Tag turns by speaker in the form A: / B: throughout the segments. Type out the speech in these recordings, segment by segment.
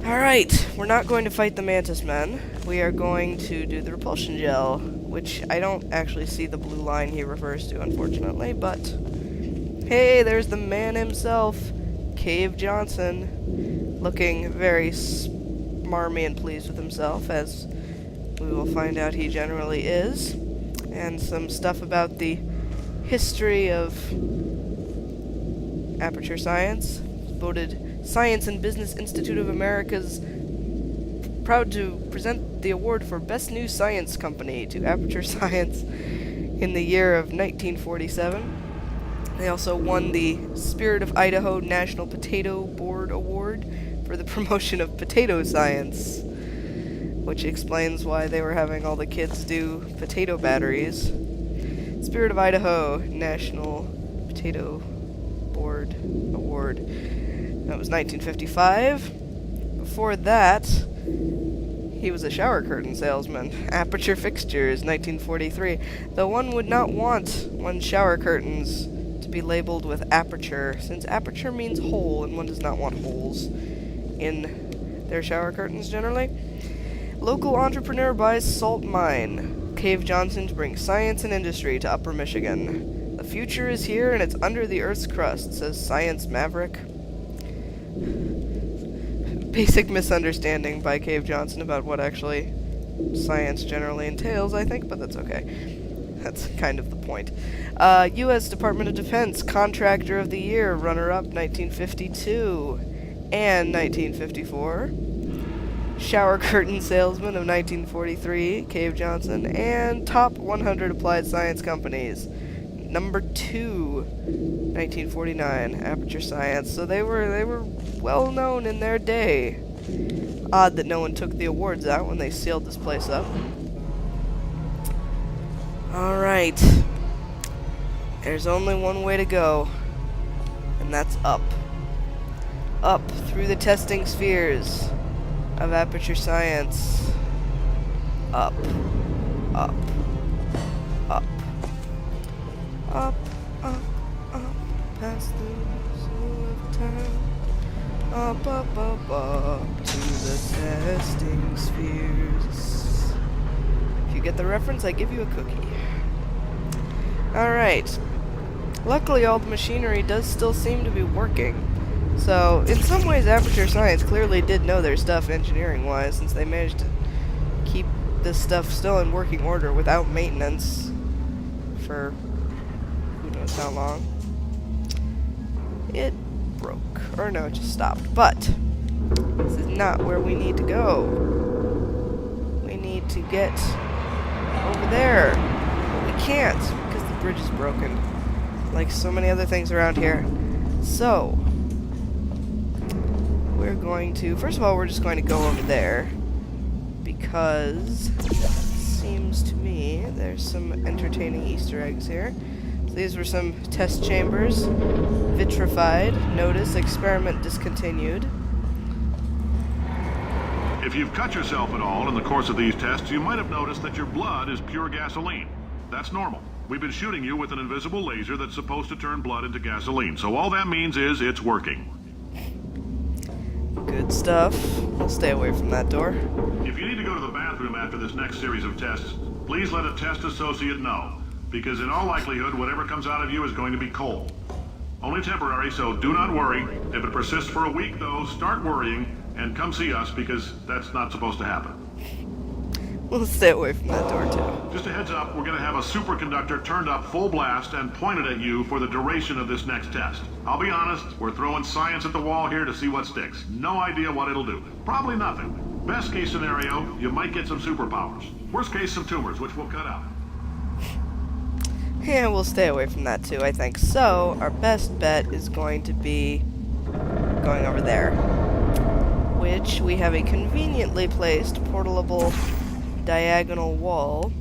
A: Alright, we're not going to fight the Mantis Men. We are going to do the Repulsion Gel, which I don't actually see the blue line he refers to, unfortunately, but... Hey, there's the man himself, Cave Johnson, looking very smarmy and pleased with himself, as we will find out he generally is. And some stuff about the history of Aperture Science, voted Science and Business Institute of America's proud to present the award for Best New Science Company to Aperture Science in the year of 1947. They also won the Spirit of Idaho National Potato Board Award for the promotion of potato science, which explains why they were having all the kids do potato batteries. Spirit of Idaho National Potato Board Award. That was 1955. Before that, he was a shower curtain salesman. Aperture Fixtures, 1943. Though one would not want one's shower curtains to be labeled with aperture, since aperture means hole, and one does not want holes in their shower curtains generally. Local entrepreneur buys salt mine. Cave Johnson brings science and industry to Upper Michigan. The future is here and it's under the Earth's crust, says Science Maverick. Basic misunderstanding by Cave Johnson about what actually science generally entails, I think, but that's okay. That's kind of the point. U.S. Department of Defense Contractor of the Year, runner-up 1952 and 1954. Shower curtain salesman of 1943, Cave Johnson, and top 100 applied science companies. Number 2, 1949, Aperture Science. So they were well known in their day. Odd that no one took the awards out when they sealed this place up. Alright. There's only one way to go, and that's up. Up through the testing spheres of Aperture Science. Up. Up. Up. Up, up, up, past the zoo of time. Up, up, up, up, to the testing spheres. If you get the reference, I give you a cookie. Alright. Luckily, all the machinery does still seem to be working. So, in some ways, Aperture Science clearly did know their stuff engineering-wise, since they managed to keep this stuff still in working order without maintenance for who knows how long. It broke. Or no, it just stopped. But this is not where we need to go. We need to get over there. We can't, because the bridge is broken. Like so many other things around here. So, we're going to... First of all, we're just going to go over there. Because it seems to me there's some entertaining Easter eggs here. So these were some test chambers. Vitrified. Notice, experiment discontinued.
B: If you've cut yourself at all in the course of these tests, you might have noticed that your blood is pure gasoline. That's normal. We've been shooting you with an invisible laser that's supposed to turn blood into gasoline. So all that means is it's working.
A: Good stuff. I'll stay away from that door.
B: If you need to go to the bathroom after this next series of tests, please let a test associate know. Because in all likelihood, whatever comes out of you is going to be cold. Only temporary, so do not worry. If it persists for a week, though, start worrying and come see us, because that's not supposed to happen.
A: We'll stay away from that door, too.
B: Just a heads up, we're going to have a superconductor turned up full blast and pointed at you for the duration of this next test. I'll be honest, we're throwing science at the wall here to see what sticks. No idea what it'll do. Probably nothing. Best case scenario, you might get some superpowers. Worst case, some tumors, which we'll cut out.
A: Yeah, we'll stay away from that, too, I think. So, our best bet is going to be going over there. Which we have a conveniently placed portable diagonal wall.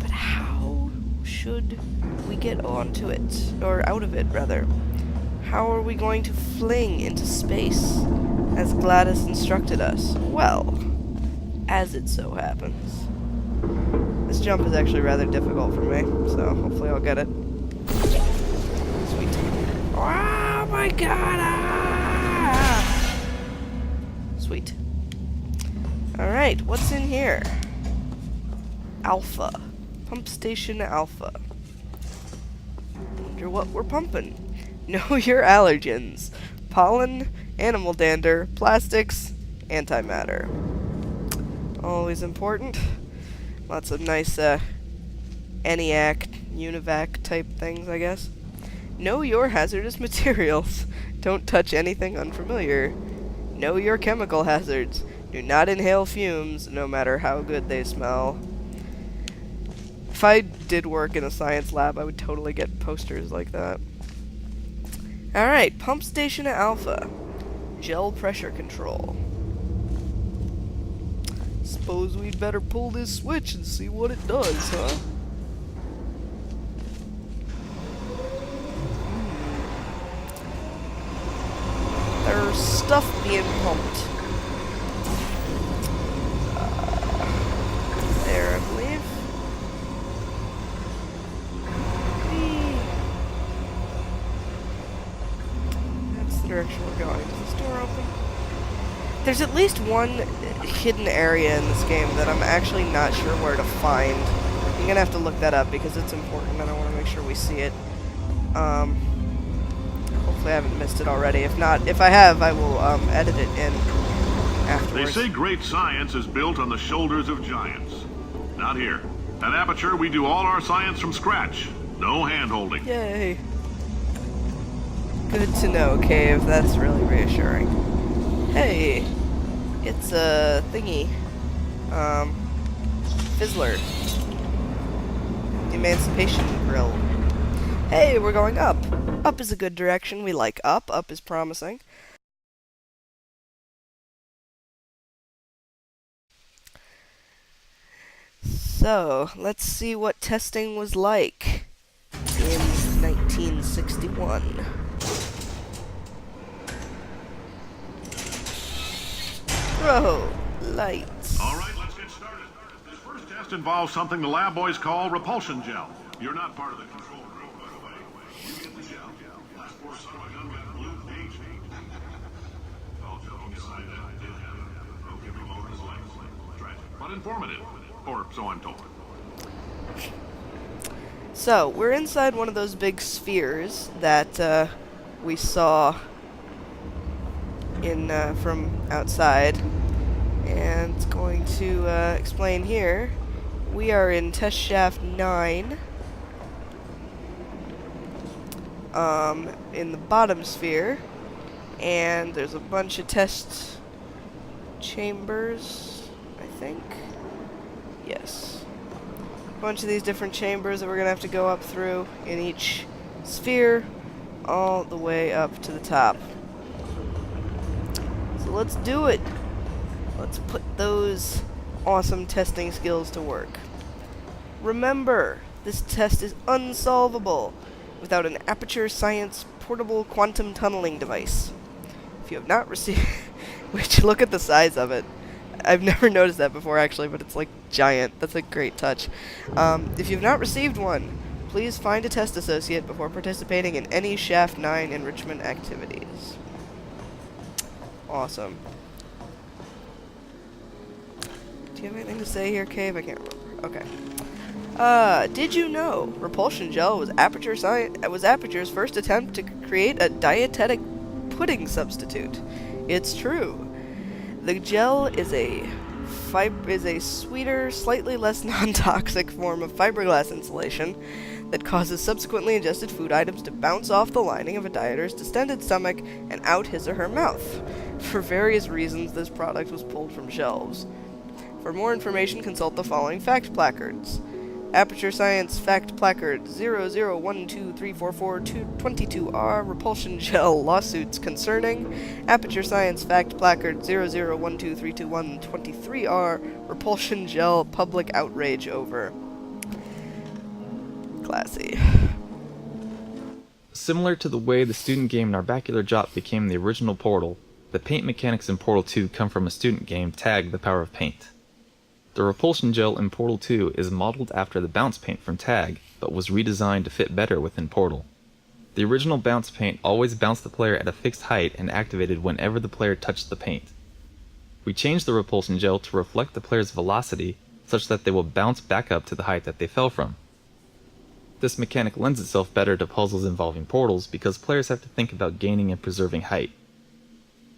A: But how should we get onto it? Or out of it, rather. How are we going to fling into space, as Gladys instructed us? Well, as it so happens. This jump is actually rather difficult for me, so hopefully I'll get it. Sweet. Oh my god! Ah! Sweet. Alright, what's in here? Alpha. Pump station Alpha. Wonder what we're pumping. Know your allergens. Pollen, animal dander, plastics, antimatter. Always important. Lots of nice ENIAC, UNIVAC type things, I guess. Know your hazardous materials. Don't touch anything unfamiliar. Know your chemical hazards. Do not inhale fumes, no matter how good they smell. If I did work in a science lab, I would totally get posters like that. Alright, Pump Station Alpha. Gel pressure control. Suppose we'd better pull this switch and see what it does, huh? There's stuff being pumped. There, I believe. That's the direction we're going. Is this door open? There's at least one hidden area in this game that I'm actually not sure where to find. I'm gonna have to look that up because it's important and I want to make sure we see it. Hopefully I haven't missed it already. If not, if I have, I will edit it in afterwards.
B: They say great science is built on the shoulders of giants. Not here. At Aperture, we do all our science from scratch. No hand-holding.
A: Yay. Good to know, Cave. That's really reassuring. Hey, it's a thingy. Fizzler. Emancipation Grill. Hey, we're going up. Up is a good direction. We like up. Up is promising. So, let's see what testing was like in 1961. Whoa, lights.
B: All right, let's get started. This first test involves something the lab boys call repulsion gel. You're not part of the control group, by the way. You get the gel. Last four son of a gun got blue paint. All joking aside, that did happen. Broke every bone in his leg. Tragic, but informative. Or so I'm told.
A: So, we're inside one of those big spheres that we saw in from outside, and it's going to explain here. We are in test shaft 9, in the bottom sphere, and there's a bunch of test chambers, I think. Yes. A bunch of these different chambers that we're gonna have to go up through in each sphere, all the way up to the top. So let's do it. Let's put those awesome testing skills to work. Remember, this test is unsolvable without an Aperture Science portable quantum tunneling device. If you have not received... Which, look at the size of it. I've never noticed that before, actually, but it's like giant. That's a great touch. If you've not received one, please find a test associate before participating in any Shaft 9 enrichment activities. Awesome. Do you have anything to say here, Cave? I can't remember. Okay. Did you know Repulsion Gel was Aperture's first attempt to create a dietetic pudding substitute? It's true. The gel is a sweeter, slightly less non-toxic form of fiberglass insulation that causes subsequently ingested food items to bounce off the lining of a dieter's distended stomach and out his or her mouth. For various reasons, this product was pulled from shelves. For more information, consult the following fact placards. Aperture Science Fact Placard 001234422R Repulsion Gel Lawsuits Concerning Aperture Science Fact Placard 001232123R Repulsion Gel Public Outrage Over. Classy.
C: Similar to the way the student game Narbacular Jop became the original Portal, the paint mechanics in Portal 2 come from a student game, Tag: The Power of Paint. The repulsion gel in Portal 2 is modeled after the bounce paint from Tag, but was redesigned to fit better within Portal. The original bounce paint always bounced the player at a fixed height and activated whenever the player touched the paint. We changed the repulsion gel to reflect the player's velocity such that they will bounce back up to the height that they fell from. This mechanic lends itself better to puzzles involving portals because players have to think about gaining and preserving height.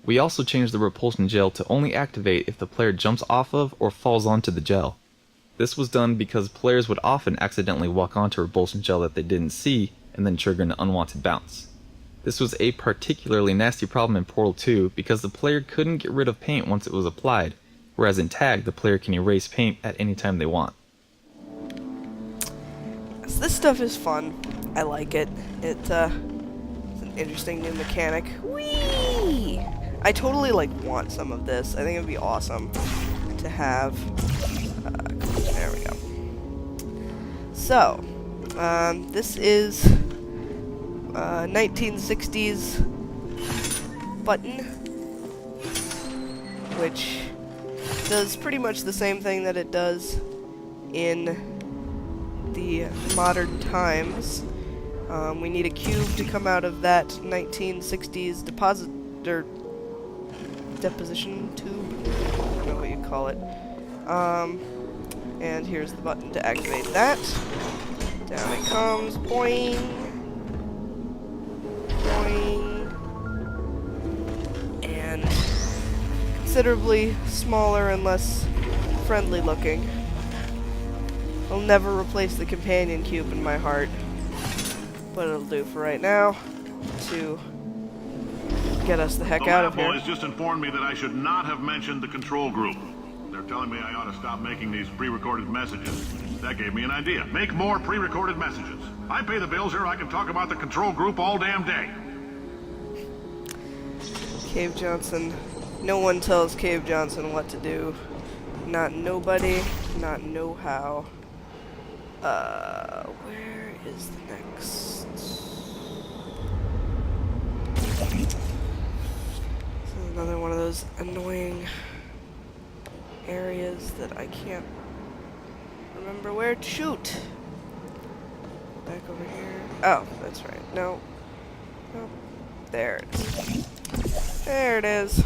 C: We also changed the repulsion gel to only activate if the player jumps off of or falls onto the gel. This was done because players would often accidentally walk onto repulsion gel that they didn't see and then trigger an unwanted bounce. This was a particularly nasty problem in Portal 2 because the player couldn't get rid of paint once it was applied, whereas in Tag the player can erase paint at any time they want.
A: So this stuff is fun. I like it. It's an interesting new mechanic. Whee! I totally want some of this. I think it would be awesome to have. There we go. So, this is 1960s button, which does pretty much the same thing that it does in the modern times. We need a cube to come out of that 1960s deposition tube. I don't know what you call it. And here's the button to activate that. Down it comes. Boing. Boing. And considerably smaller and less friendly looking. I'll never replace the companion cube in my heart, but it'll do for right now to get us the heck out of here.
B: The lab boys just informed me that I should not have mentioned the control group. They're telling me I ought to stop making these pre-recorded messages. That gave me an idea. Make more pre-recorded messages. I pay the bills here, I can talk about the control group all damn day.
A: Cave Johnson. No one tells Cave Johnson what to do. Not nobody, not know-how. Where is the next? This is another one of those annoying areas that I can't remember where to shoot. Back over here. Oh, that's right. No. No. There it is. There it is.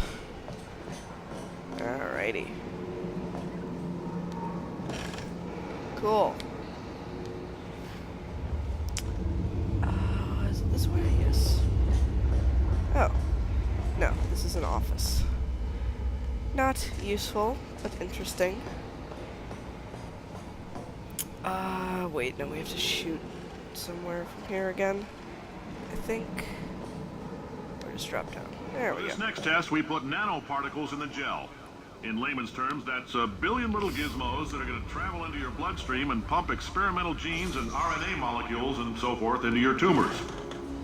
A: Alrighty. Cool. Is it this way? Yes. Oh. No, this is an office. Not useful, but interesting. Wait, no, we have to shoot somewhere from here again. I think. Or just drop down. There we go.
B: For this next test, we put nanoparticles in the gel. In layman's terms, that's a billion little gizmos that are going to travel into your bloodstream and pump experimental genes and RNA molecules and so forth into your tumors.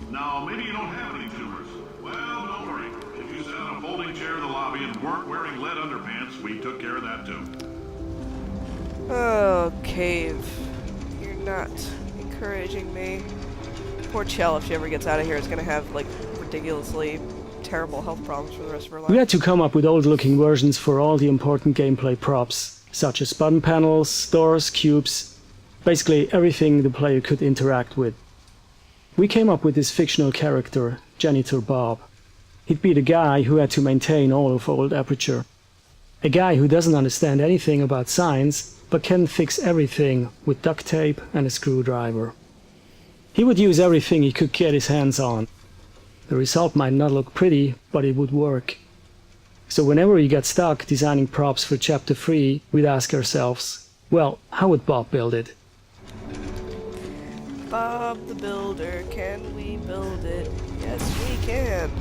B: Now, maybe you don't have any tumors. Well, don't worry. If you sat on a folding chair in the lobby and weren't wearing lead underpants, we took care of that too.
A: Oh, Cave. You're not encouraging me. Poor Chell, if she ever gets out of here, is going to have, ridiculously terrible health problems for the rest of her life.
D: We had to come up with old-looking versions for all the important gameplay props, such as button panels, doors, cubes, basically everything the player could interact with. We came up with this fictional character, Janitor Bob. He'd be the guy who had to maintain all of Old Aperture. A guy who doesn't understand anything about science, but can fix everything with duct tape and a screwdriver. He would use everything he could get his hands on. The result might not look pretty, but it would work. So whenever we got stuck designing props for Chapter 3, we'd ask ourselves, well, how would Bob build it?
A: Bob the Builder, can we build it? Yes, we can.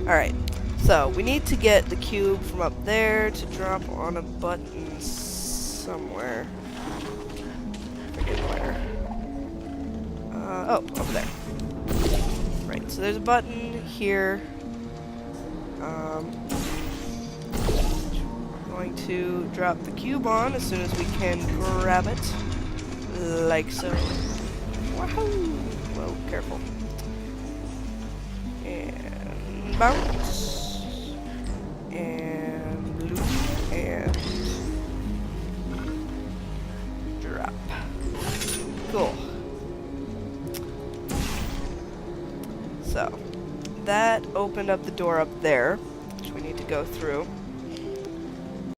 A: Alright, so we need to get the cube from up there to drop on a button somewhere. Forget where. Oh, over there. Right, so there's a button here. Going to drop the cube on as soon as we can grab it. Like so. Wahoo! Whoa, careful. And bounce. And loop. And drop. Cool. So, that opened up the door up there, which we need to go through.